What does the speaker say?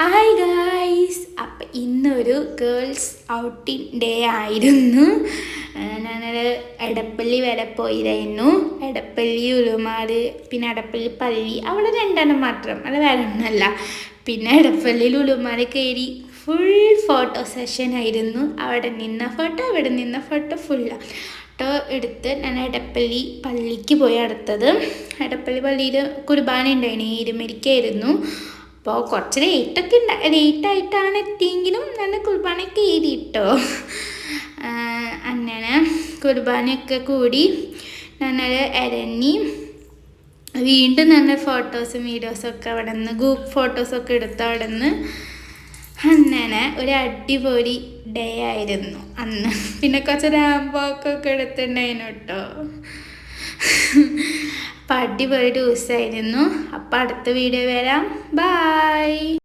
Hi guys, അപ്പം ഇന്നൊരു girls outing day ആയിരുന്നു. ഞാനൊരു എടപ്പള്ളി വരെ പോയിരുന്നു. എടപ്പള്ളി, ഉളുമാട്, പിന്നെ എടപ്പള്ളി പള്ളി, അവിടെ രണ്ടെണ്ണം മാത്രം, അത് വേറെ ഒന്നുമല്ല. പിന്നെ എടപ്പള്ളിയിൽ ഉളുമാട് കയറി ഫുൾ ഫോട്ടോ സെഷൻ ആയിരുന്നു. അവിടെ നിന്ന ഫോട്ടോ ഫുള്ളാട്ടോ എടുത്ത് ഞാൻ എടപ്പള്ളി പള്ളിക്ക് പോയി അടുത്തത്. എടപ്പള്ളി പള്ളിയിൽ കുർബാന ഉണ്ടായിരുന്നു, ഇരുമരിക്കായിരുന്നു. അപ്പോൾ കുറച്ച് ലേറ്റായിട്ടാണ് എത്തിയെങ്കിലും നല്ല കുർബാനയൊക്കെ എഴുതിയിട്ടോ. അങ്ങനെ കുർബാനയൊക്കെ കൂടി ഞങ്ങൾ ഇറങ്ങി. വീണ്ടും നല്ല ഫോട്ടോസും വീഡിയോസൊക്കെ അവിടെ നിന്ന് ഗ്രൂപ്പ് ഫോട്ടോസൊക്കെ എടുത്തു. അവിടെ നിന്ന് അങ്ങനെ ഒരു അടിപൊളി ഡേ ആയിരുന്നു അന്ന്. പിന്നെ കുറച്ച് റാമ്പോക്കൊക്കെ എടുത്തിട്ടുണ്ടായിരുന്നു കേട്ടോ. അപ്പം അടിപൊളി ദിവസമായിരുന്നു. അപ്പം അടുത്ത വീഡിയോ വരാം. ബായ്.